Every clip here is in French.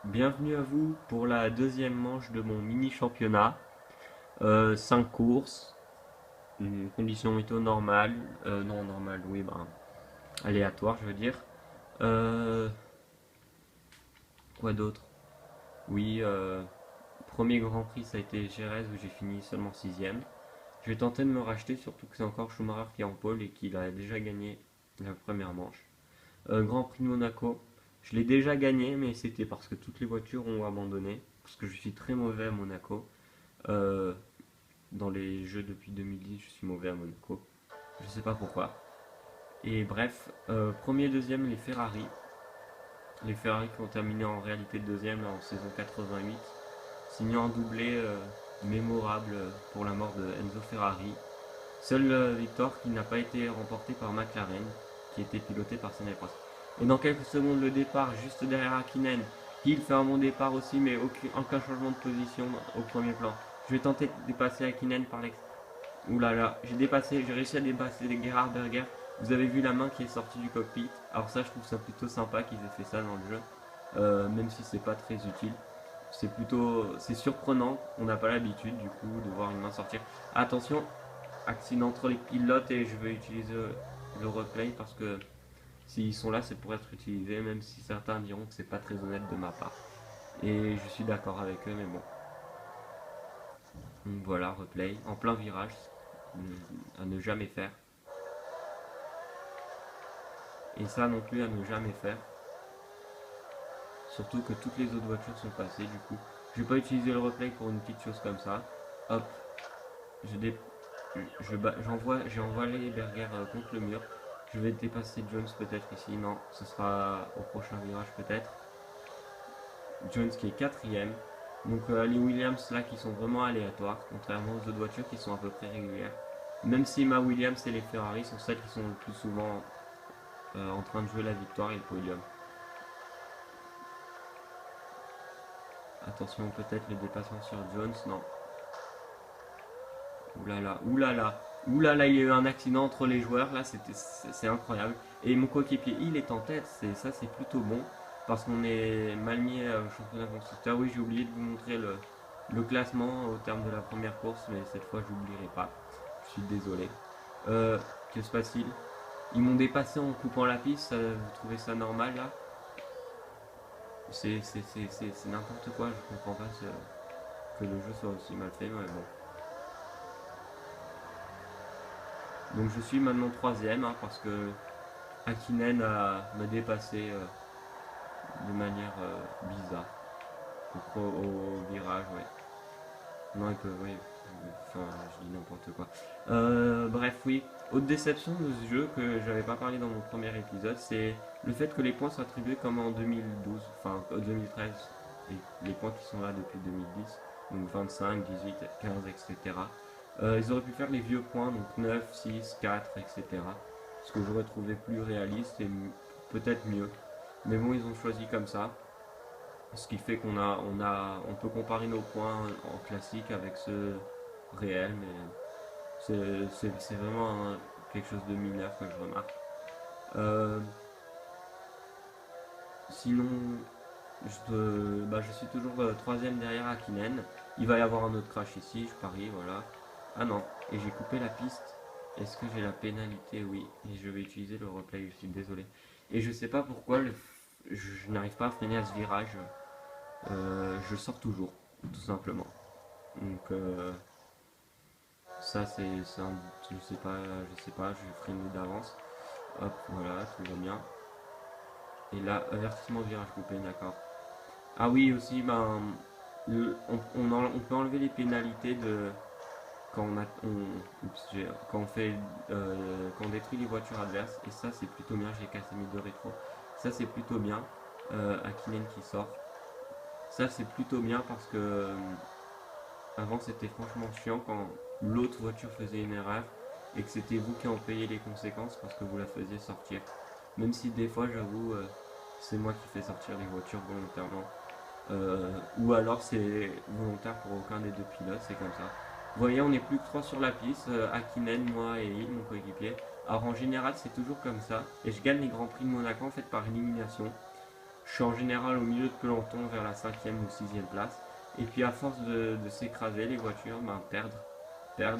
Bienvenue à vous pour la deuxième manche de mon mini championnat. 5 courses, une condition météo normale, non normale, oui, ben, aléatoire je veux dire. Euh, quoi d'autre? Oui, premier Grand Prix ça a été Jerez où j'ai fini seulement sixième. Je vais tenter de me racheter, surtout que c'est encore Schumacher qui est en pole et qu'il a déjà gagné la première manche. Grand Prix de Monaco, je l'ai déjà gagné, mais c'était parce que toutes les voitures ont abandonné, parce que je suis très mauvais à Monaco. Euh, Dans les jeux depuis 2010, je suis mauvais à Monaco. Je sais pas pourquoi. Et bref, premier, deuxième, les Ferrari. Les Ferrari qui ont terminé en réalité deuxième en saison 88, signant un doublé mémorable pour la mort de Enzo Ferrari. Seule victoire qui n'a pas été remportée par McLaren, qui était pilotée par Senna Prost. Et dans quelques secondes, le départ juste derrière Hakkinen. Il fait un bon départ aussi, mais aucun changement de position au premier plan. Je vais tenter de dépasser Hakkinen par l'extérieur. Ouh là là, j'ai réussi à dépasser Gerhard Berger. Vous avez vu la main qui est sortie du cockpit. Alors ça, je trouve ça plutôt sympa qu'ils aient fait ça dans le jeu, même si c'est pas très utile. C'est surprenant. On n'a pas l'habitude du coup de voir une main sortir. Attention, accident entre les pilotes et je vais utiliser le replay parce que s'ils sont là, c'est pour être utilisé, même si certains diront que c'est pas très honnête de ma part. Et je suis d'accord avec eux, mais bon. Donc voilà, replay en plein virage, à ne jamais faire. Et ça non plus à ne jamais faire. Surtout que toutes les autres voitures sont passées du coup. Je vais pas utiliser le replay pour une petite chose comme ça. Hop, je dé... j'ai envoyé Berger contre le mur. Je vais dépasser Jones peut-être ici. Non, ce sera au prochain virage peut-être. Jones qui est quatrième. Donc les Williams là qui sont vraiment aléatoires, contrairement aux autres voitures qui sont à peu près régulières. Même si ma Williams et les Ferrari sont celles qui sont le plus souvent en train de jouer la victoire et le podium. Attention, peut-être le dépassement sur Jones, non. Oulala, oulala, oulala, il y a eu un accident entre les joueurs, là, c'est incroyable. Et mon coéquipier, il est en tête, ça c'est plutôt bon, parce qu'on est mal mis au championnat constructeur. Oui, j'ai oublié de vous montrer le classement au terme de la première course, mais cette fois, je n'oublierai pas. Je suis désolé. Que se passe-t-il? Ils m'ont dépassé en coupant la piste, vous trouvez ça normal là? C'est n'importe quoi, je comprends pas que le jeu soit aussi mal fait, mais bon. Donc je suis maintenant troisième hein, parce que Hakkinen m'a dépassé de manière bizarre au virage, ouais. Non, il peut, oui. Enfin, je dis n'importe quoi. Bref, oui. Autre déception de ce jeu que j'avais pas parlé dans mon premier épisode, c'est le fait que les points soient attribués comme en 2012, enfin 2013, et les points qui sont là depuis 2010, donc 25, 18, 15, etc. Ils auraient pu faire les vieux points, donc 9, 6, 4, etc. Ce que j'aurais trouvé plus réaliste et peut-être mieux. Mais bon, ils ont choisi comme ça. Ce qui fait on peut comparer nos points en classique avec ceux réels, mais c'est vraiment quelque chose de mineur que je remarque. Euh, Sinon, je suis toujours troisième derrière Akinen. Il va y avoir un autre crash ici, je parie, voilà. Ah non, et j'ai coupé la piste. Est-ce que j'ai la pénalité? Oui, et je vais utiliser le replay, je suis désolé. Et je sais pas pourquoi je n'arrive pas à freiner à ce virage. Je sors toujours, tout simplement. Donc ça c'est un, je sais pas, je vais freiner d'avance. Hop, voilà, tout va bien. Et là, avertissement virage coupé, d'accord. Ah oui, aussi, ben, on peut enlever les pénalités de quand quand on fait, quand on détruit les voitures adverses. Et ça, c'est plutôt bien. J'ai cassé mes deux rétros. Ça, c'est plutôt bien. Akinen qui sort. Ça, c'est plutôt bien parce que avant, c'était franchement chiant quand l'autre voiture faisait une erreur et que c'était vous qui en payez les conséquences parce que vous la faisiez sortir. Même si des fois, j'avoue, c'est moi qui fais sortir les voitures volontairement. Ou alors c'est volontaire pour aucun des deux pilotes, c'est comme ça. Vous voyez, on n'est plus que 3 sur la piste, Hakkinen, moi et Il, mon coéquipier. Alors en général, c'est toujours comme ça. Et je gagne les Grands Prix de Monaco en fait par élimination. Je suis en général au milieu de peloton vers la 5e ou 6e place. Et puis à force de s'écraser, les voitures perdent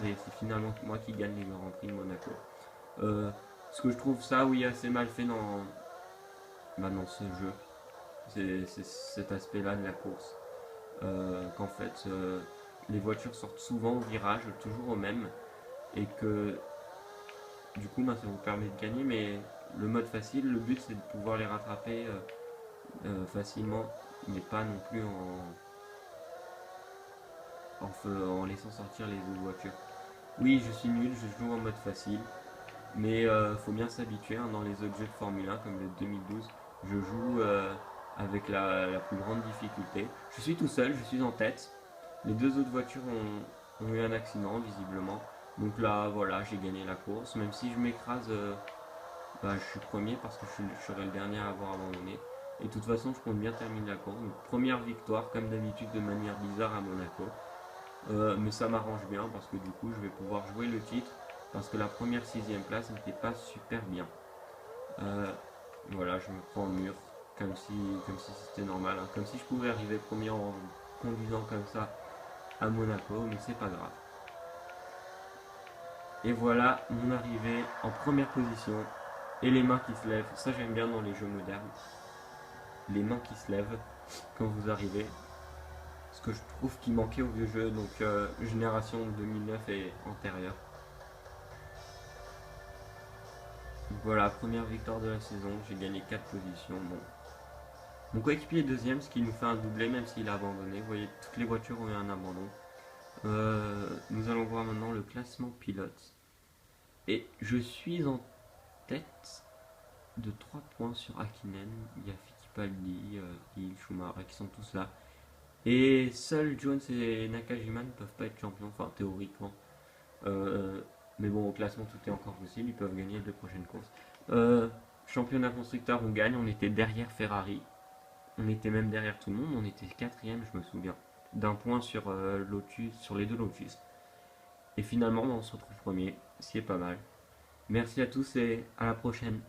et c'est finalement moi qui gagne les Grands Prix de Monaco. Euh, Ce que je trouve ça, oui, assez mal fait dans ce jeu, c'est cet aspect-là de la course. Qu'en fait, les voitures sortent souvent au virage, toujours au même, et que du coup, ça vous permet de gagner, mais le mode facile, le but c'est de pouvoir les rattraper facilement, mais pas non plus en laissant sortir les autres voitures. Oui, je suis nul, je joue en mode facile, mais faut bien s'habituer, hein, dans les autres jeux de Formule 1 comme le 2012. Je joue avec la plus grande difficulté. Je suis tout seul, je suis en tête. Les deux autres voitures ont eu un accident visiblement. Donc là, voilà, j'ai gagné la course. Même si je m'écrase, je suis premier parce que je serai le dernier à avoir abandonné. Et de toute façon, je compte bien terminer la course. Donc, première victoire, comme d'habitude, de manière bizarre à Monaco. Mais ça m'arrange bien parce que du coup, je vais pouvoir jouer le titre. Parce que la première 6e place n'était pas super bien. Euh, voilà, je me prends au mur. Comme si c'était normal, hein. Comme si je pouvais arriver premier en conduisant comme ça à Monaco. Mais c'est pas grave. Et voilà mon arrivée en première position. Et les mains qui se lèvent. Ça, j'aime bien dans les jeux modernes. Les mains qui se lèvent quand vous arrivez. Ce que je trouve qui manquait au vieux jeu. Donc, génération 2009 et antérieure. Voilà, première victoire de la saison. J'ai gagné 4 positions. Bon. Mon coéquipier est deuxième, ce qui nous fait un doublé, même s'il a abandonné. Vous voyez, toutes les voitures ont eu un abandon. Nous allons voir maintenant le classement pilote. Et je suis en tête de 3 points sur Hakkinen. Il y a Fittipaldi, Hill, Schumacher qui sont tous là. Et seuls Jones et Nakajima ne peuvent pas être champions, enfin théoriquement. Euh, mais bon, au classement tout est encore possible, ils peuvent gagner les 2 prochaines courses. Championnat constructeur, on gagne, on était derrière Ferrari. On était même derrière tout le monde, on était quatrième, je me souviens. D'un point sur Lotus, sur les deux Lotus. Et finalement, on se retrouve premier, ce qui est pas mal. Merci à tous et à la prochaine.